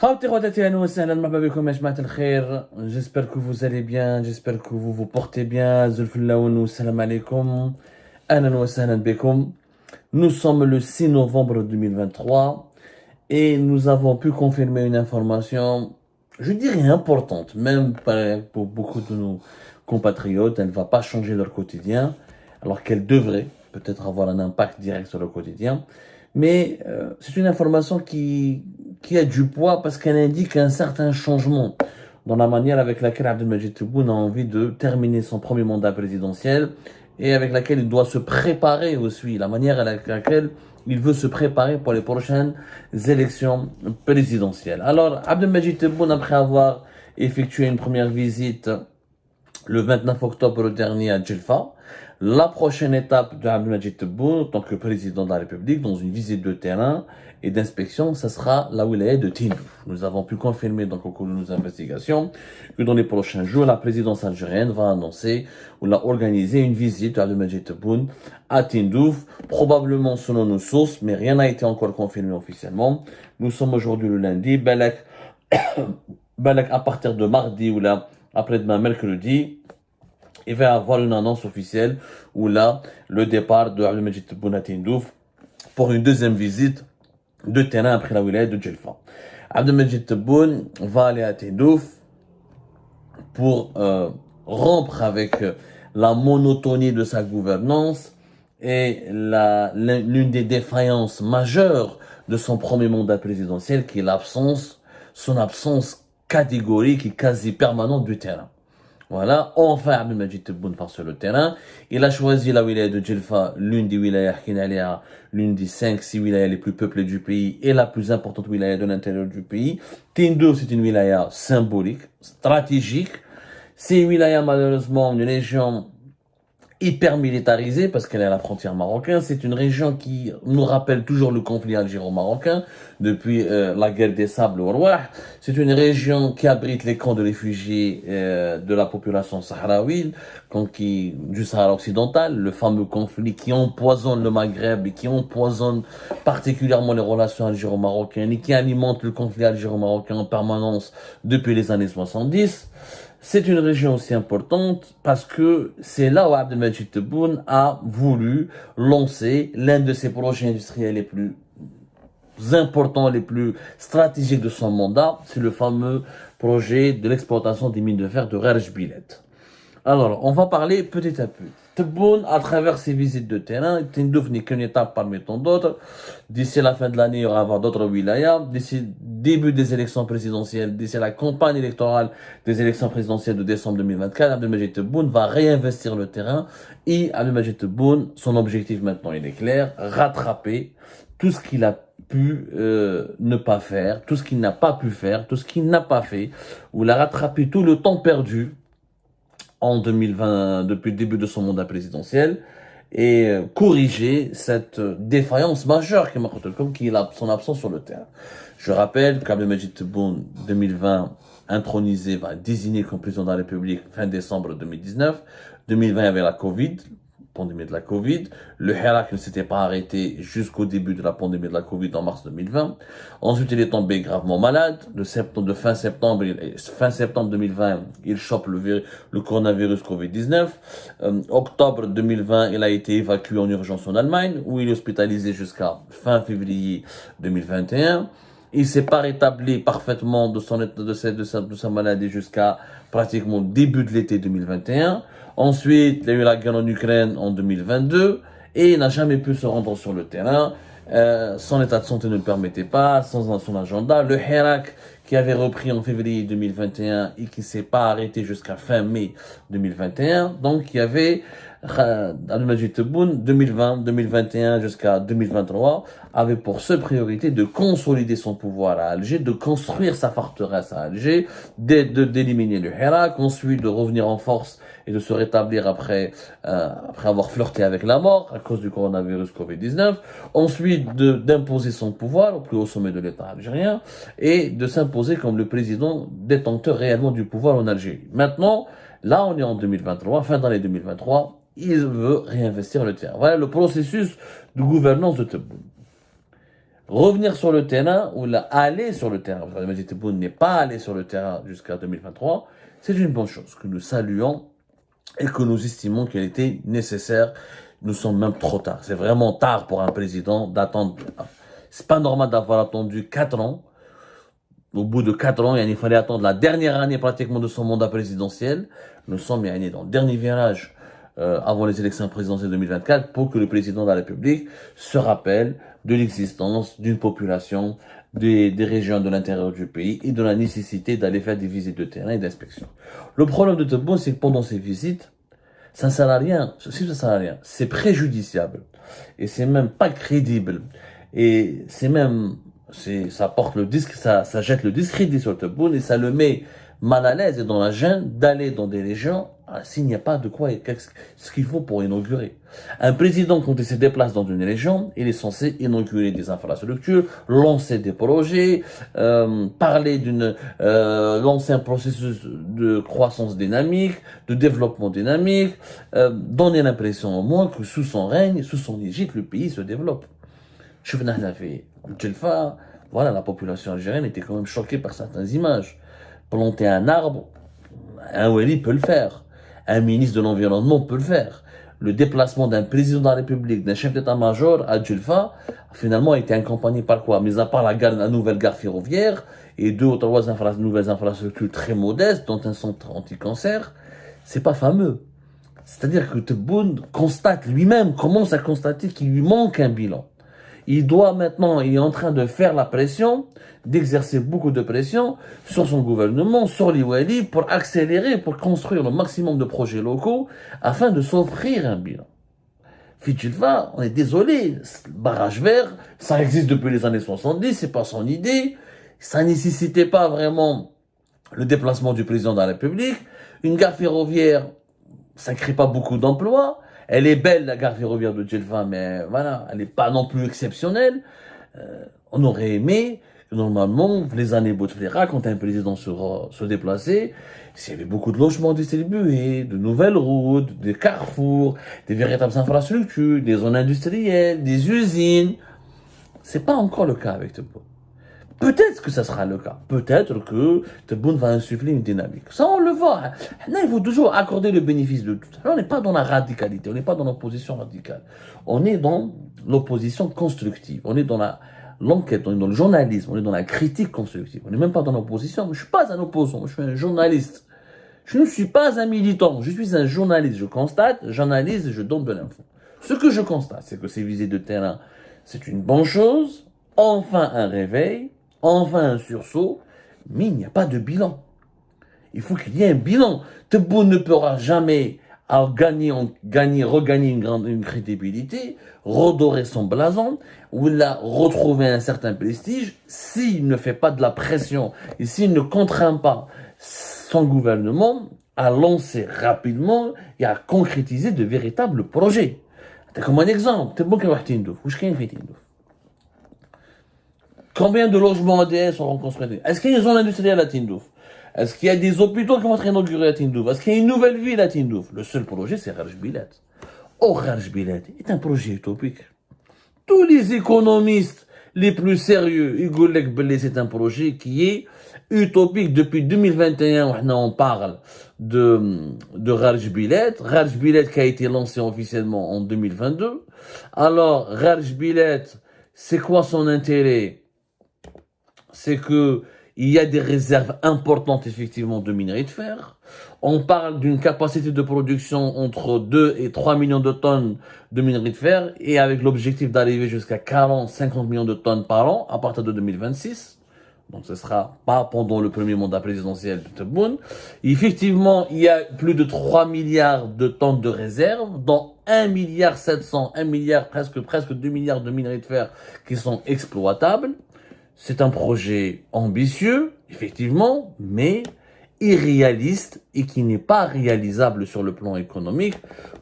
J'espère que vous allez bien, j'espère que vous vous portez bien. Salam alaikum. Ahlan wa sahlan bikum. Nous sommes le 6 novembre 2023 et nous avons pu confirmer une information, je dirais importante, même pour beaucoup de nos compatriotes. Elle ne va pas changer leur quotidien, alors qu'elle devrait peut-être avoir un impact direct sur leur quotidien. Mais c'est une information qui a du poids parce qu'elle indique un certain changement dans la manière avec laquelle Abdelmadjid Tebboune a envie de terminer son premier mandat présidentiel et avec laquelle il doit se préparer aussi, la manière avec laquelle il veut se préparer pour les prochaines élections présidentielles. Alors, Abdelmadjid Tebboune, après avoir effectué une première visite le 29 octobre dernier à Djelfa, la prochaine étape de Abdelmadjid Tebboune en tant que président de la République dans une visite de terrain et d'inspection, ça sera la wilaya de Tindouf. Nous avons pu confirmer donc au cours de nos investigations que dans les prochains jours, la présidence algérienne va annoncer ou l'a organisé une visite d'Abdelmadjid Tebboune à Tindouf, probablement selon nos sources, mais rien n'a été encore confirmé officiellement. Nous sommes aujourd'hui le lundi, Balak à partir de mardi ou là, après-demain mercredi, il va y avoir une annonce officielle où là, le départ de Abdelmadjid Tebboune à Tindouf pour une deuxième visite de terrain après la wilaya de Djelfa. Abdelmadjid Tebboune va aller à Tindouf pour rompre avec la monotonie de sa gouvernance et l'une des défaillances majeures de son premier mandat présidentiel qui est son absence catégorique et quasi permanente du terrain. Voilà, enfin Abdelmadjid Tebboune part sur le terrain. Il a choisi la wilaya de Djelfa, l'une des wilayas l'une des 5-6 wilayas les plus peuplées du pays et la plus importante wilaya de l'intérieur du pays. Tindouf, c'est une wilaya symbolique, stratégique. C'est une wilaya malheureusement une région hyper militarisée parce qu'elle est à la frontière marocaine. C'est une région qui nous rappelle toujours le conflit algéro-marocain depuis la guerre des sables au Rouah. C'est une région qui abrite les camps de réfugiés de la population sahraouie, du Sahara occidental, le fameux conflit qui empoisonne le Maghreb et qui empoisonne particulièrement les relations algéro-marocaines et qui alimente le conflit algéro-marocain en permanence depuis les années 70. C'est une région aussi importante parce que c'est là où Abdelmadjid Tebboune a voulu lancer l'un de ses projets industriels les plus importants, les plus stratégiques de son mandat. C'est le fameux projet de l'exploitation des mines de fer de Rarj Bilet. Alors, on va parler petit à petit. Tebboune, à travers ses visites de terrain, Tindouf n'est qu'une étape parmi tant d'autres. D'ici la fin de l'année, il y aura d'autres wilayas. D'ici début des élections présidentielles, d'ici la campagne électorale des élections présidentielles de décembre 2024, Abdelmadjid Tebboune va réinvestir le terrain. Et Abdelmadjid Tebboune, son objectif maintenant, il est clair, rattraper tout ce qu'il a pu ne pas faire, tout ce qu'il n'a pas pu faire, tout ce qu'il n'a pas fait, ou il a rattrapé tout le temps perdu en 2020, depuis le début de son mandat présidentiel, et corriger cette défaillance majeure qui est son absence sur le terrain. Je rappelle qu'Abdelmadjid Tebboune, 2020, intronisé, va désigner comme président de la République fin décembre 2019. 2020, il y avait la pandémie de la Covid. Le Hirak ne s'était pas arrêté jusqu'au début de la pandémie de la Covid en mars 2020. Ensuite, il est tombé gravement malade. Fin septembre 2020, il chope le coronavirus Covid-19. Octobre 2020, il a été évacué en urgence en Allemagne, où il est hospitalisé jusqu'à fin février 2021. Il s'est pas rétabli parfaitement de sa maladie jusqu'à pratiquement début de l'été 2021. Ensuite, il y a eu la guerre en Ukraine en 2022 et il n'a jamais pu se rendre sur le terrain. Son état de santé ne le permettait pas, sans son agenda. Le Hirak, qui avait repris en février 2021 et qui s'est pas arrêté jusqu'à fin mai 2021. Donc, il y avait Abdelmadjid Tebboune, 2020, 2021 jusqu'à 2023, avait pour seule priorité de consolider son pouvoir à Alger, de construire sa forteresse à Alger, d'éliminer le Hirak, ensuite de revenir en force et de se rétablir après avoir flirté avec la mort à cause du coronavirus Covid-19, ensuite d'imposer son pouvoir au plus haut sommet de l'État algérien et de s'imposer comme le président détenteur réellement du pouvoir en Algérie. Maintenant, là on est en 2023, fin d'année 2023, il veut réinvestir le terrain. Voilà le processus de gouvernance de Tebboune. revenir sur le terrain ou aller sur le terrain. Parce que Majid Tebboune n'est pas allé sur le terrain jusqu'à 2023. C'est une bonne chose que nous saluons et que nous estimons qu'elle était nécessaire. Nous sommes même trop tard. C'est vraiment tard pour un président d'attendre. C'est pas normal d'avoir attendu 4 ans. Au bout de 4 ans, il fallait attendre la dernière année pratiquement de son mandat présidentiel. Nous sommes dans le dernier virage avant les élections présidentielles 2024 pour que le président de la République se rappelle de l'existence d'une population des régions de l'intérieur du pays et de la nécessité d'aller faire des visites de terrain et d'inspection. Le problème de Tebboune, c'est que pendant ces visites, ça ne sert à rien. Si ça sert à rien, c'est préjudiciable et c'est même pas crédible et c'est même ça porte le disque, ça jette le discrédit sur Tebboune et ça le met mal à l'aise et dans la gêne d'aller dans des régions s'il n'y a pas de quoi, ce qu'il faut pour inaugurer. Un président, quand il se déplace dans une région, il est censé inaugurer des infrastructures, lancer des projets, parler lancer un processus de croissance dynamique, de développement dynamique, donner l'impression au moins que sous son règne, sous son égide, le pays se développe. شفنا هنا في الجلفة, voilà, la population algérienne était quand même choquée par certaines images. Planter un arbre, un wali peut le faire. Un ministre de l'Environnement peut le faire. Le déplacement d'un président de la République, d'un chef d'état-major à Djelfa, finalement, a été accompagné par quoi? Mis à part la nouvelle gare ferroviaire et 2 ou 3 nouvelles infrastructures très modestes, dont un centre anti-cancer, c'est pas fameux. C'est-à-dire que Tebboune constate lui-même, commence à constater qu'il lui manque un bilan. Il est en train de faire la pression, d'exercer beaucoup de pression sur son gouvernement, sur les Wali, pour accélérer, pour construire le maximum de projets locaux, afin de s'offrir un bilan. Fidjelva, on est désolé, le barrage vert, ça existe depuis les années 70, c'est pas son idée, ça nécessitait pas vraiment le déplacement du président de la République, une gare ferroviaire, ça crée pas beaucoup d'emplois. Elle est belle, la gare ferroviaire de Djelfa, mais voilà, elle n'est pas non plus exceptionnelle. On aurait aimé, normalement, les années Bouteflika, quand un président se déplaçait, s'il y avait beaucoup de logements distribués, de nouvelles routes, des carrefours, des véritables infrastructures, des zones industrielles, des usines. C'est pas encore le cas avec Tebboune. Peut-être que ça sera le cas. Peut-être que Tebboune va insuffler une dynamique. Ça, on le voit. Là, il faut toujours accorder le bénéfice de tout. Là, on n'est pas dans la radicalité. On n'est pas dans l'opposition radicale. On est dans l'opposition constructive. On est dans l'enquête. On est dans le journalisme. On est dans la critique constructive. On n'est même pas dans l'opposition. Je ne suis pas un opposant. Je suis un journaliste. Je ne suis pas un militant. Je suis un journaliste. Je constate, j'analyse et je donne de l'info. Ce que je constate, c'est que ces visites de terrain, c'est une bonne chose. Enfin, un réveil. Enfin un sursaut, mais il n'y a pas de bilan. Il faut qu'il y ait un bilan. Tebboune ne pourra jamais regagner une crédibilité, redorer son blason, ou retrouver un certain prestige, s'il ne fait pas de la pression, et s'il ne contraint pas son gouvernement à lancer rapidement et à concrétiser de véritables projets. Comme un exemple, Tebboune كان واحد تندوف, واش كاين في تندوف? Combien de logements ADN seront construits? Est-ce qu'il y a une zone industrielle à Tindouf? Est-ce qu'il y a des hôpitaux qui vont être inaugurés à Tindouf? Est-ce qu'il y a une nouvelle ville à Tindouf? Le seul projet, c'est Kharj Bilad. Or, Kharj Bilad est un projet utopique. Tous les économistes les plus sérieux, Igor Lekbele, c'est un projet qui est utopique. Depuis 2021, on parle de Kharj Bilad. Kharj Bilad qui a été lancé officiellement en 2022. Alors, Kharj Bilad, c'est quoi son intérêt? C'est que il y a des réserves importantes effectivement de minerais de fer. On parle d'une capacité de production entre 2 et 3 millions de tonnes de minerais de fer et avec l'objectif d'arriver jusqu'à 40-50 millions de tonnes par an à partir de 2026. Donc ce sera pas pendant le premier mandat présidentiel de Tebboune. Effectivement, il y a plus de 3 milliards de tonnes de réserves, dont 1,7 milliard, presque 2 milliards de minerais de fer qui sont exploitables. C'est un projet ambitieux, effectivement, mais irréaliste et qui n'est pas réalisable sur le plan économique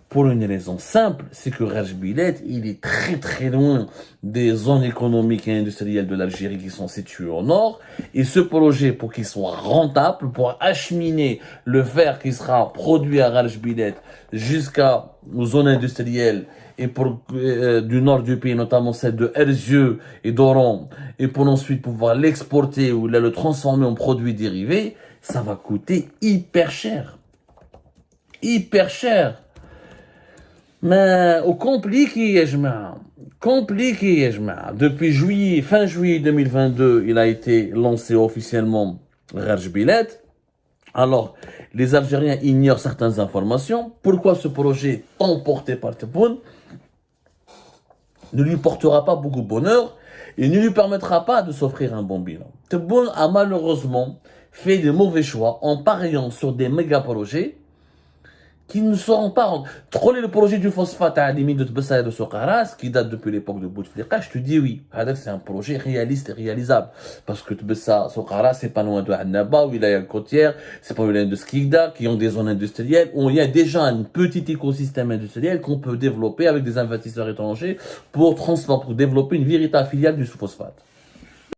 pour une raison simple, c'est que Kharj Bilad, il est très très loin des zones économiques et industrielles de l'Algérie qui sont situées au nord. Et ce projet, pour qu'il soit rentable, pour acheminer le fer qui sera produit à Kharj Bilad jusqu'aux zones industrielles et pour du nord du pays, notamment celle de Erzieux et d'Oran, et pour ensuite pouvoir l'exporter ou le transformer en produits dérivés, ça va coûter hyper cher. Hyper cher. Mais au compliqué, compliqué, depuis fin juillet 2022, il a été lancé officiellement Raj Bilet. Alors, les Algériens ignorent certaines informations. Pourquoi ce projet tant porté par Tebboune ne lui portera pas beaucoup de bonheur et ne lui permettra pas de s'offrir un bon bilan. Tebboune a malheureusement fait de mauvais choix en pariant sur des méga projets qui ne seront pas... Troller le projet du phosphate à la limite de Tbessa et de Sokaras, qui date depuis l'époque de Bouteflika, je te dis oui. C'est un projet réaliste et réalisable. Parce que Tbessa, Sokaras, c'est pas loin de Hannaba, où il y a une côtière, c'est pas loin de Skikda, qui ont des zones industrielles, où il y a déjà un petit écosystème industriel qu'on peut développer avec des investisseurs étrangers pour développer une véritable filiale du sous-phosphate.